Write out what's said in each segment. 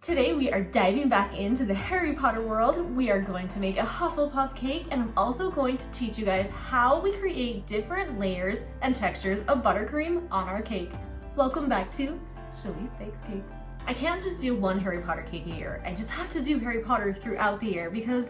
Today we are diving back into the Harry Potter world. We are going to make a Hufflepuff cake, and I'm also going to teach you guys how we create different layers and textures of buttercream on our cake. Welcome back to Shelly's Bakes Cakes. I can't just do one Harry Potter cake a year. I just have to do Harry Potter throughout the year because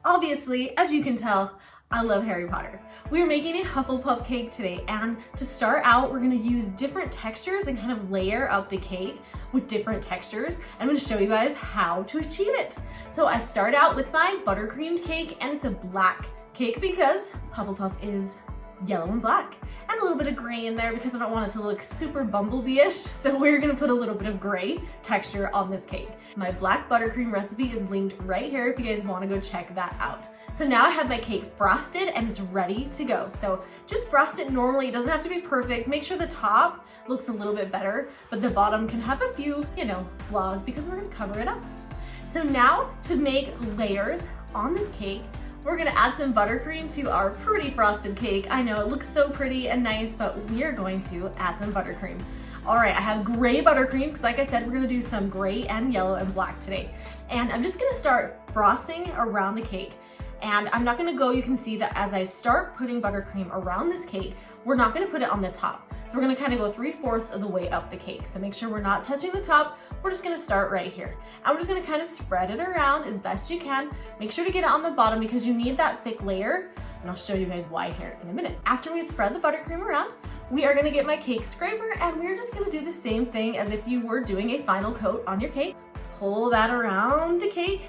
obviously, as you can tell, I love Harry Potter. We are making a Hufflepuff cake today, and to start out, we're gonna use different textures and kind of layer up the cake with different textures. I'm gonna show you guys how to achieve it. So I start out with my buttercreamed cake, and it's a black cake because Hufflepuff is yellow and black, and a little bit of gray in there because I don't want it to look super bumblebee-ish, so we're gonna put a little bit of gray texture on this cake. My black buttercream recipe is linked right here if you guys wanna go check that out. So now I have my cake frosted and it's ready to go. So just frost it normally, it doesn't have to be perfect. Make sure the top looks a little bit better, but the bottom can have a few, flaws because we're gonna cover it up. So now to make layers on this cake, we're gonna add some buttercream to our pretty frosted cake. I know it looks so pretty and nice, but we are going to add some buttercream. All right, I have gray buttercream because like I said, we're gonna do some gray and yellow and black today. And I'm just gonna start frosting around the cake. And I'm not gonna go, you can see that as I start putting buttercream around this cake, we're not gonna put it on the top. So we're gonna kind of go 3/4 of the way up the cake. So make sure we're not touching the top. We're just gonna start right here. And we're just gonna kind of spread it around as best you can. Make sure to get it on the bottom because you need that thick layer. And I'll show you guys why here in a minute. After we spread the buttercream around, we are gonna get my cake scraper and we're just gonna do the same thing as if you were doing a final coat on your cake. Pull that around the cake.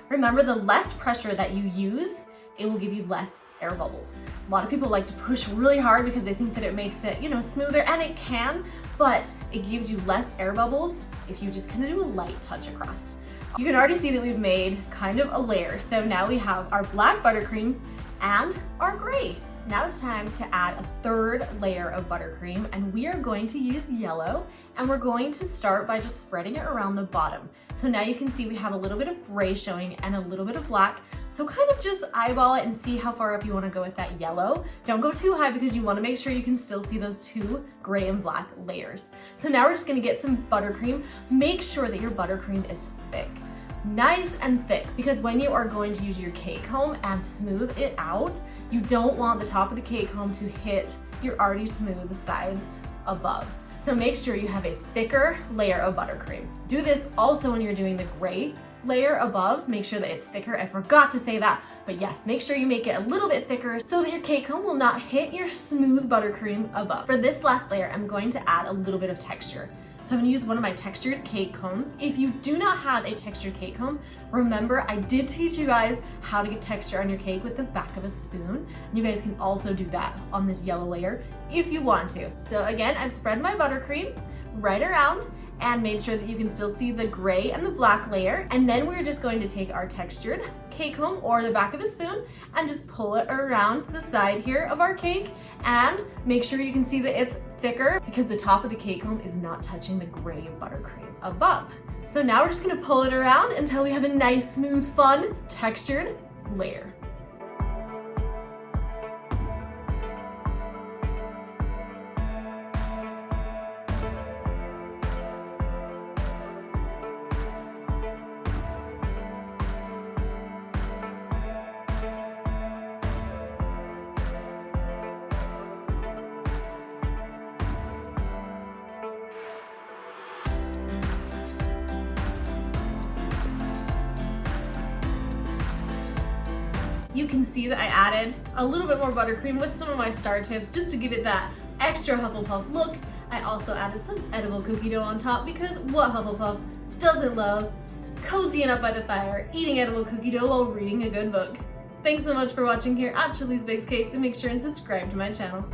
Remember, the less pressure that you use, it will give you less air bubbles. A lot of people like to push really hard because they think that it makes it, smoother, and it can, but it gives you less air bubbles if you just kind of do a light touch across. You can already see that we've made kind of a layer. So now we have our black buttercream and our gray. Now it's time to add a third layer of buttercream, and we are going to use yellow, and we're going to start by just spreading it around the bottom. So now you can see we have a little bit of gray showing and a little bit of black. So kind of just eyeball it and see how far up you want to go with that yellow. Don't go too high because you want to make sure you can still see those two gray and black layers. So now we're just going to get some buttercream. Make sure that your buttercream is thick. Nice and thick, because when you are going to use your cake comb and smooth it out, you don't want the top of the cake comb to hit your already smooth sides above. So make sure you have a thicker layer of buttercream. Do this also when you're doing the gray layer above. Make sure that it's thicker. I forgot to say that, but yes, make sure you make it a little bit thicker so that your cake comb will not hit your smooth buttercream above. For this last layer, I'm going to add a little bit of texture. So I'm gonna use one of my textured cake combs. If you do not have a textured cake comb, remember I did teach you guys how to get texture on your cake with the back of a spoon. And you guys can also do that on this yellow layer if you want to. So again, I've spread my buttercream right around and made sure that you can still see the gray and the black layer. And then we're just going to take our textured cake comb or the back of a spoon and just pull it around the side here of our cake, and make sure you can see that it's thicker because the top of the cake comb is not touching the gray buttercream above. So now we're just gonna pull it around until we have a nice, smooth, fun, textured layer. You can see that I added a little bit more buttercream with some of my star tips just to give it that extra Hufflepuff look. I also added some edible cookie dough on top because what Hufflepuff doesn't love cozying up by the fire, eating edible cookie dough while reading a good book. Thanks so much for watching here at Shelly's Bakes Cakes, and make sure and subscribe to my channel.